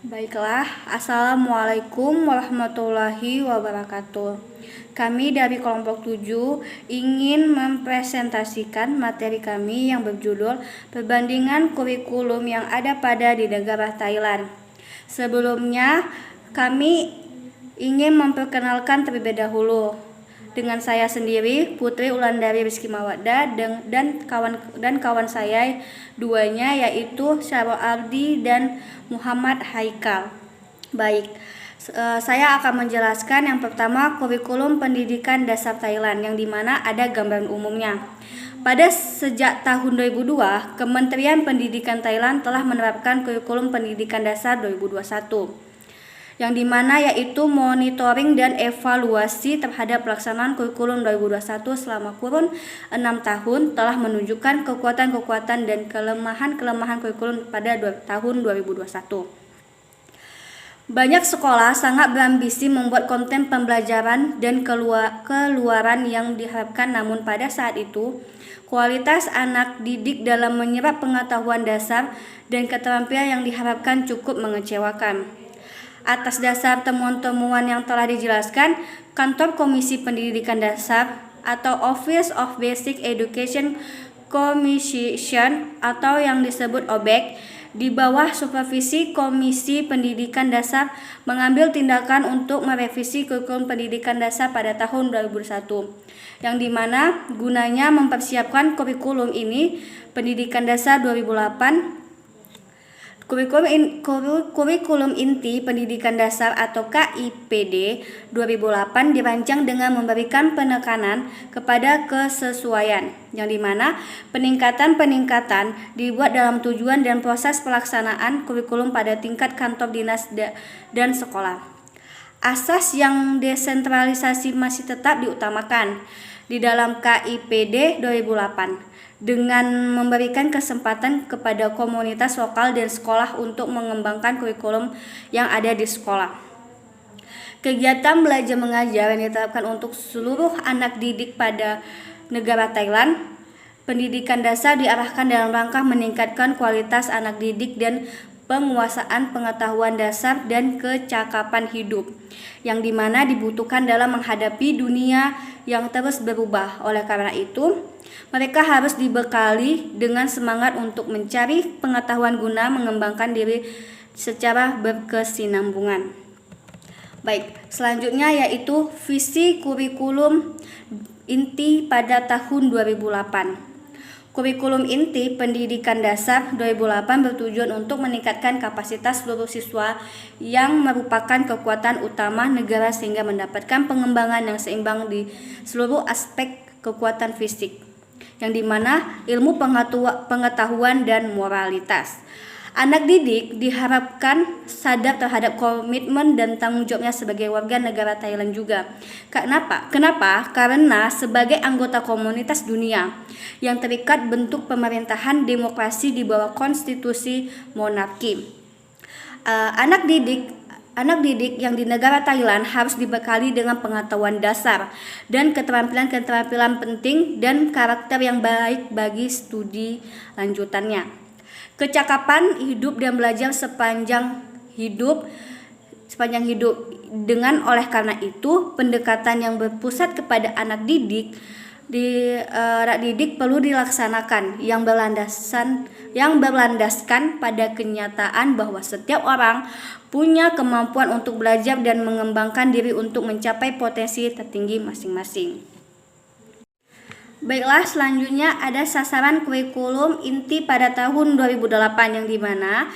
Baiklah, Assalamualaikum warahmatullahi wabarakatuh. Kami dari kelompok 7 ingin mempresentasikan materi kami yang berjudul Perbandingan Kurikulum yang ada pada di negara Thailand. Sebelumnya, kami ingin memperkenalkan terlebih dahulu dengan saya sendiri, Putri Ulandari Rizky Mawadda, dan kawan saya duanya, yaitu Syaro Ardi dan Muhammad Haikal. Baik, saya akan menjelaskan yang pertama kurikulum pendidikan dasar Thailand, yang dimana ada gambaran umumnya. Pada sejak tahun 2002, Kementerian Pendidikan Thailand telah menerapkan kurikulum pendidikan dasar 2021. Yang dimana yaitu monitoring dan evaluasi terhadap pelaksanaan kurikulum 2021 selama kurun 6 tahun telah menunjukkan kekuatan-kekuatan dan kelemahan-kelemahan kurikulum pada tahun 2021. Banyak sekolah sangat berambisi membuat konten pembelajaran dan keluaran yang diharapkan, namun pada saat itu kualitas anak didik dalam menyerap pengetahuan dasar dan keterampilan yang diharapkan cukup mengecewakan. Atas dasar temuan-temuan yang telah dijelaskan, Kantor Komisi Pendidikan Dasar atau Office of Basic Education Commission atau yang disebut OBEC di bawah supervisi Komisi Pendidikan Dasar mengambil tindakan untuk merevisi kurikulum pendidikan dasar pada tahun 2001, yang dimana gunanya mempersiapkan kurikulum ini pendidikan dasar 2008. Kurikulum Inti Pendidikan Dasar atau KIPD 2008 dirancang dengan memberikan penekanan kepada kesesuaian, yang dimana peningkatan dibuat dalam tujuan dan proses pelaksanaan kurikulum pada tingkat kantor dinas dan sekolah. Asas yang desentralisasi masih tetap diutamakan di dalam KIPD 2008 dengan memberikan kesempatan kepada komunitas lokal dan sekolah untuk mengembangkan kurikulum yang ada di sekolah. Kegiatan belajar mengajar yang diterapkan untuk seluruh anak didik pada negara Thailand. Pendidikan dasar diarahkan dalam rangka meningkatkan kualitas anak didik dan penguasaan pengetahuan dasar dan kecakapan hidup, yang dimana dibutuhkan dalam menghadapi dunia yang terus berubah. Oleh karena itu, mereka harus dibekali dengan semangat untuk mencari pengetahuan guna mengembangkan diri secara berkesinambungan. Baik, selanjutnya yaitu visi kurikulum inti pada tahun 2008. Kurikulum Inti Pendidikan Dasar 2008 bertujuan untuk meningkatkan kapasitas seluruh siswa yang merupakan kekuatan utama negara sehingga mendapatkan pengembangan yang seimbang di seluruh aspek kekuatan fisik, yang dimana ilmu pengetahuan dan moralitas. Anak didik diharapkan sadar terhadap komitmen dan tanggung jawabnya sebagai warga negara Thailand juga. Kenapa? Karena sebagai anggota komunitas dunia yang terikat bentuk pemerintahan demokrasi di bawah konstitusi monarki. Anak didik yang di negara Thailand harus dibekali dengan pengetahuan dasar dan keterampilan-keterampilan penting dan karakter yang baik bagi studi lanjutannya. Kecakapan hidup dan belajar sepanjang hidup dengan oleh karena itu pendekatan yang berpusat kepada anak didik perlu dilaksanakan yang berlandaskan pada kenyataan bahwa setiap orang punya kemampuan untuk belajar dan mengembangkan diri untuk mencapai potensi tertinggi masing-masing. Baiklah, selanjutnya ada sasaran kurikulum inti pada tahun 2008, yang dimana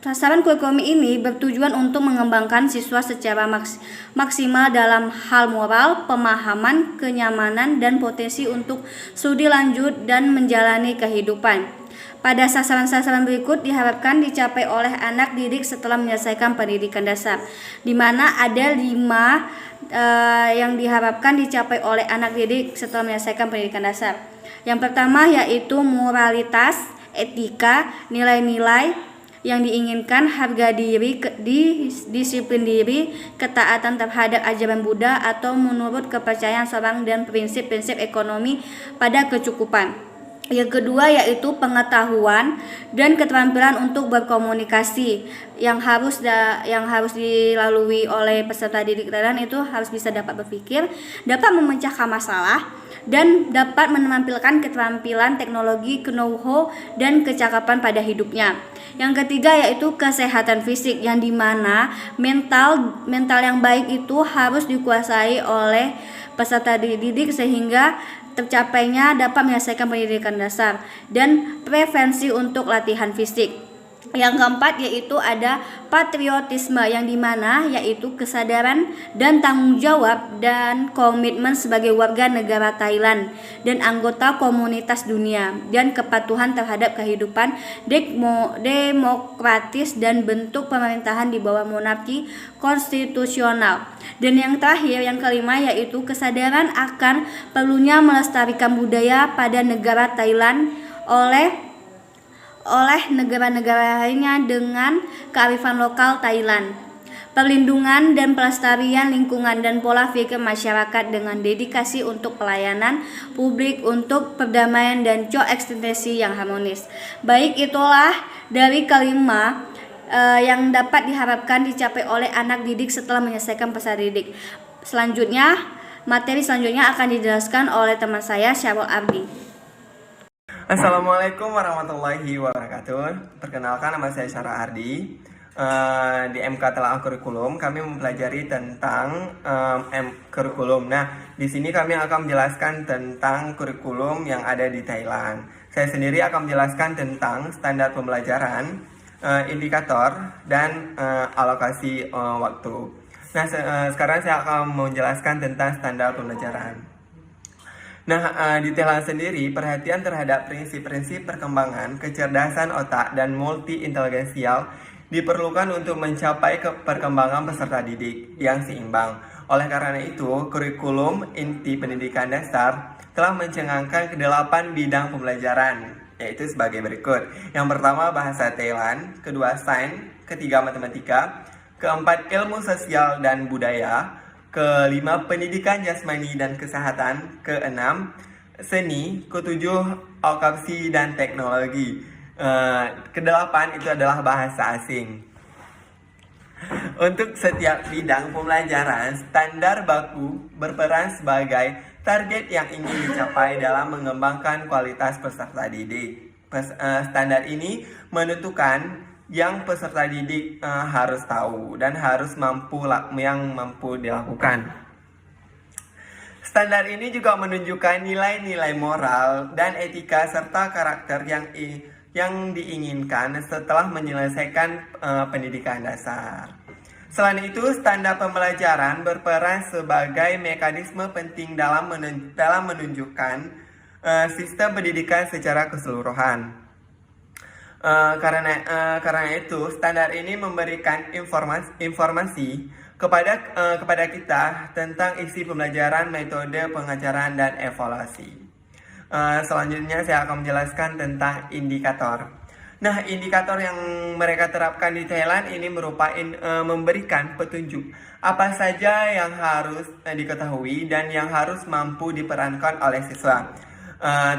sasaran kurikulum ini bertujuan untuk mengembangkan siswa secara maksimal dalam hal moral, pemahaman, kenyamanan, dan potensi untuk studi lanjut dan menjalani kehidupan. Pada sasaran-sasaran berikut diharapkan dicapai oleh anak didik setelah menyelesaikan pendidikan dasar, di mana ada 5 yang diharapkan dicapai oleh anak didik setelah menyelesaikan pendidikan dasar. Yang pertama yaitu moralitas, etika, nilai-nilai yang diinginkan, harga diri, disiplin diri, ketaatan terhadap ajaran Buddha atau menurut kepercayaan seorang, dan prinsip-prinsip ekonomi pada kecukupan. Yang kedua yaitu pengetahuan dan keterampilan untuk berkomunikasi yang harus dilalui oleh peserta didik Thailand itu harus bisa dapat berpikir, dapat memecahkan masalah, dan dapat menampilkan keterampilan teknologi, know-how, dan kecakapan pada hidupnya. Yang ketiga yaitu kesehatan fisik, yang dimana mental yang baik itu harus dikuasai oleh peserta didik sehingga tercapainya dapat menyelesaikan pendidikan dasar, dan prevensi untuk latihan fisik. Yang keempat yaitu ada patriotisme, yang dimana yaitu kesadaran dan tanggung jawab dan komitmen sebagai warga negara Thailand dan anggota komunitas dunia, dan kepatuhan terhadap kehidupan demokratis dan bentuk pemerintahan di bawah monarki konstitusional. Dan yang terakhir, yang kelima yaitu kesadaran akan perlunya melestarikan budaya pada negara Thailand oleh negara-negara lainnya dengan kearifan lokal Thailand, perlindungan dan pelestarian lingkungan, dan pola pikir masyarakat dengan dedikasi untuk pelayanan publik untuk perdamaian dan koeksistensi yang harmonis. Baik, itulah dari kelima yang dapat diharapkan dicapai oleh anak didik setelah menyelesaikan peserta didik. Materi selanjutnya akan dijelaskan oleh teman saya, Syarul Ardi. Assalamualaikum warahmatullahi wabarakatuh. Perkenalkan, nama saya Syara Ardi. Di MK Telaah Kurikulum kami mempelajari tentang kurikulum. Nah, di sini kami akan menjelaskan tentang kurikulum yang ada di Thailand. Saya sendiri akan menjelaskan tentang standar pembelajaran, indikator, dan alokasi waktu. Nah, sekarang saya akan menjelaskan tentang standar pembelajaran. Nah, di Thailand sendiri, perhatian terhadap prinsip-prinsip perkembangan, kecerdasan otak, dan multi-inteligensial diperlukan untuk mencapai perkembangan peserta didik yang seimbang. Oleh karena itu, kurikulum inti pendidikan dasar telah mencengangkan ke-8 bidang pembelajaran, yaitu sebagai berikut. Yang pertama, bahasa Thailand, kedua, sains, ketiga, matematika, keempat, ilmu sosial dan budaya, kelima, pendidikan jasmani dan kesehatan, keenam, seni, ketujuh, akuntansi dan teknologi, kedelapan itu adalah bahasa asing. Untuk setiap bidang pembelajaran, standar baku berperan sebagai target yang ingin dicapai dalam mengembangkan kualitas peserta didik. Standar ini menentukan yang peserta didik harus tahu dan harus mampu dilakukan. Standar ini juga menunjukkan nilai-nilai moral dan etika serta karakter yang diinginkan setelah menyelesaikan pendidikan dasar. Selain itu, standar pembelajaran berperan sebagai mekanisme penting dalam menunjukkan sistem pendidikan secara keseluruhan. Karena itu, standar ini memberikan informasi kepada kita tentang isi pembelajaran, metode pengajaran, dan evaluasi. Selanjutnya saya akan menjelaskan tentang indikator. Nah, indikator yang mereka terapkan di Thailand ini memberikan petunjuk apa saja yang harus diketahui dan yang harus mampu diperankan oleh siswa,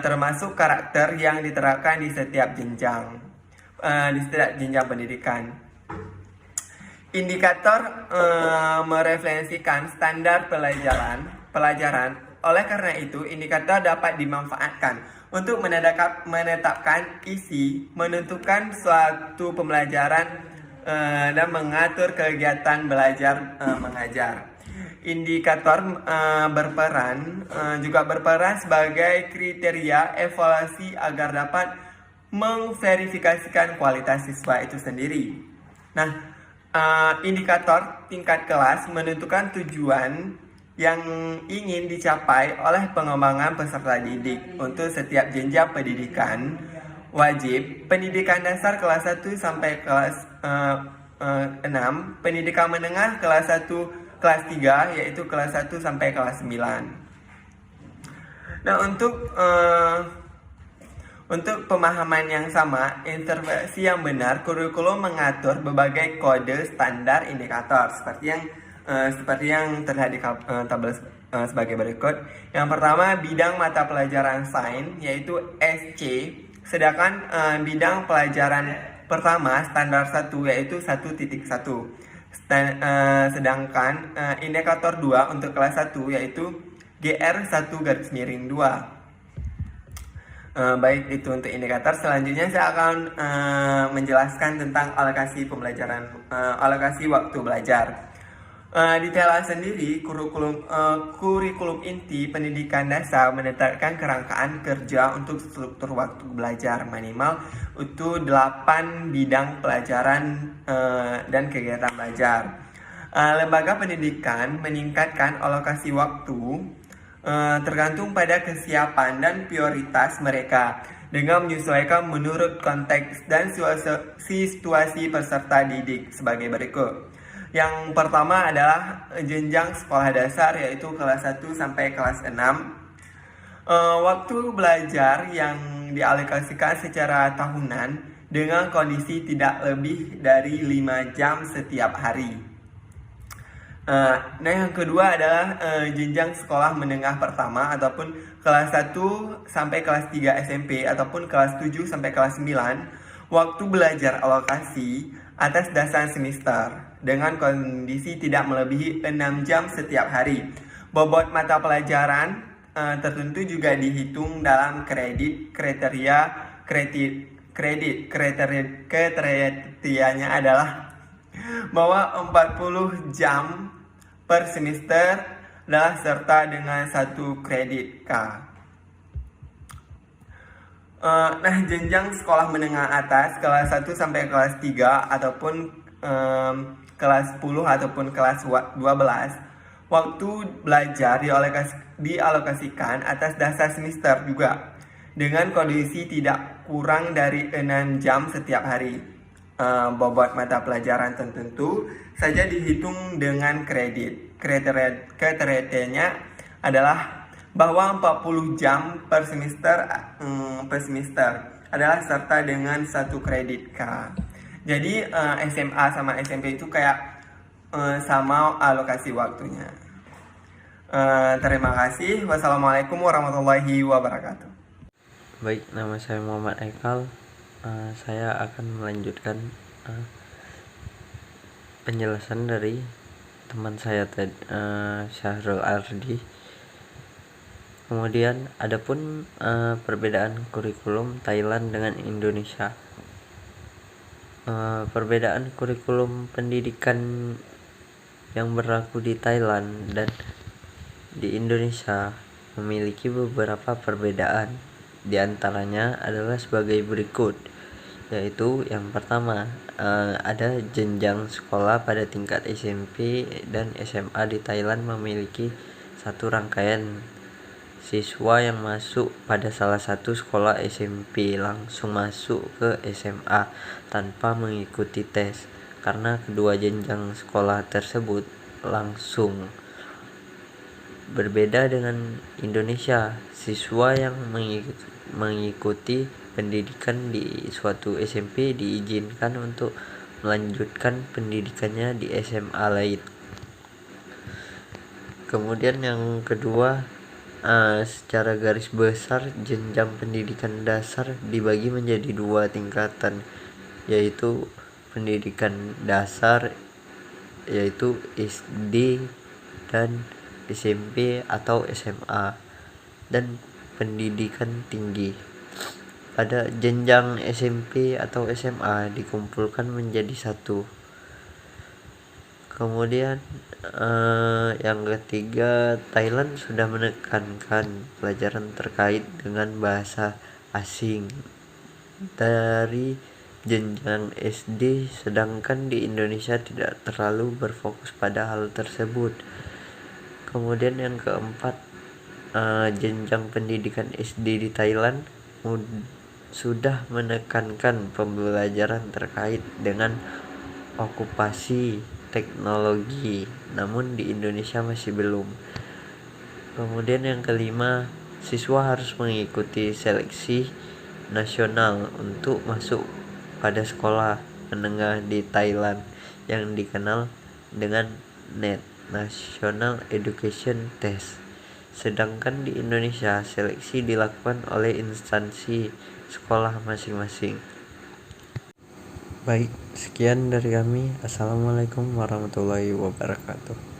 termasuk karakter yang diterapkan di setiap jenjang pendidikan. Indikator merefleksikan standar pelajaran. Oleh karena itu, indikator dapat dimanfaatkan untuk menetapkan isi, menentukan suatu pembelajaran, dan mengatur kegiatan belajar mengajar. Indikator juga berperan sebagai kriteria evaluasi agar dapat memverifikasikan kualitas siswa itu sendiri. Nah, indikator tingkat kelas menentukan tujuan yang ingin dicapai oleh pengembangan peserta didik. Untuk setiap jenjang pendidikan wajib, pendidikan dasar kelas 1 sampai kelas 6, pendidikan menengah kelas 1 kelas 3, yaitu kelas 1 sampai kelas 9. Nah, untuk pemahaman yang sama, intervensi yang benar, kurikulum mengatur berbagai kode standar indikator seperti yang terlihat di tabel sebagai berikut. Yang pertama, bidang mata pelajaran sains yaitu SC, sedangkan bidang pelajaran pertama standar 1 yaitu 1.1. Sedangkan indikator 2 untuk kelas 1 yaitu GR1-2. Baik, itu untuk indikator. Selanjutnya saya akan menjelaskan tentang alokasi pembelajaran, alokasi waktu belajar. Di Thailand sendiri, kurikulum inti pendidikan dasar menetapkan kerangkaan kerja untuk struktur waktu belajar minimal untuk 8 bidang pelajaran dan kegiatan belajar. Lembaga pendidikan meningkatkan alokasi waktu tergantung pada kesiapan dan prioritas mereka dengan menyesuaikan menurut konteks dan situasi peserta didik sebagai berikut. Yang pertama adalah jenjang sekolah dasar yaitu kelas 1 sampai kelas 6. Waktu belajar yang dialokasikan secara tahunan dengan kondisi tidak lebih dari 5 jam setiap hari. Nah, yang kedua adalah jenjang sekolah menengah pertama ataupun kelas 1 sampai kelas 3 SMP ataupun kelas 7 sampai kelas 9. Waktu belajar alokasi atas dasar semester dengan kondisi tidak melebihi 6 jam setiap hari. Bobot mata pelajaran tertentu juga dihitung dalam kriterianya adalah bahwa 40 jam per semester adalah serta dengan 1 kredit K. Nah, jenjang sekolah menengah atas kelas 1 sampai kelas 3 ataupun kelas 10 ataupun kelas 12, waktu belajar dialokasikan atas dasar semester juga dengan kondisi tidak kurang dari 6 jam setiap hari. Bobot mata pelajaran tertentu saja dihitung dengan kredit. Kriterianya adalah bahwa 40 jam per semester adalah serta dengan 1 kredit K. Jadi SMA sama SMP itu kayak sama alokasi waktunya. Terima kasih. Wassalamualaikum warahmatullahi wabarakatuh. Baik, nama saya Muhammad Aikal. Saya akan melanjutkan penjelasan dari teman saya Syahrul Ardi. Kemudian adapun perbedaan kurikulum Thailand dengan Indonesia. Perbedaan kurikulum pendidikan yang berlaku di Thailand dan di Indonesia memiliki beberapa perbedaan. Di antaranya adalah sebagai berikut, yaitu yang pertama, ada jenjang sekolah pada tingkat SMP dan SMA di Thailand memiliki satu rangkaian. Siswa yang masuk pada salah satu sekolah SMP langsung masuk ke SMA tanpa mengikuti tes, karena kedua jenjang sekolah tersebut langsung. Berbeda dengan Indonesia, siswa yang mengikuti pendidikan di suatu SMP diizinkan untuk melanjutkan pendidikannya di SMA lain. Kemudian yang kedua, secara garis besar jenjang pendidikan dasar dibagi menjadi 2 tingkatan, yaitu pendidikan dasar yaitu SD dan SMP atau SMA, dan pendidikan tinggi. Pada jenjang SMP atau SMA dikumpulkan menjadi satu. Kemudian yang ketiga, Thailand sudah menekankan pelajaran terkait dengan bahasa asing dari jenjang SD, sedangkan di Indonesia tidak terlalu berfokus pada hal tersebut. Kemudian yang keempat, jenjang pendidikan SD di Thailand sudah menekankan pembelajaran terkait dengan okupasi teknologi, namun di Indonesia masih belum. Kemudian yang kelima, siswa harus mengikuti seleksi nasional untuk masuk pada sekolah menengah di Thailand yang dikenal dengan NET. National Education Test. Sedangkan di Indonesia, seleksi dilakukan oleh instansi sekolah masing-masing. Baik, sekian dari kami. Assalamualaikum warahmatullahi wabarakatuh.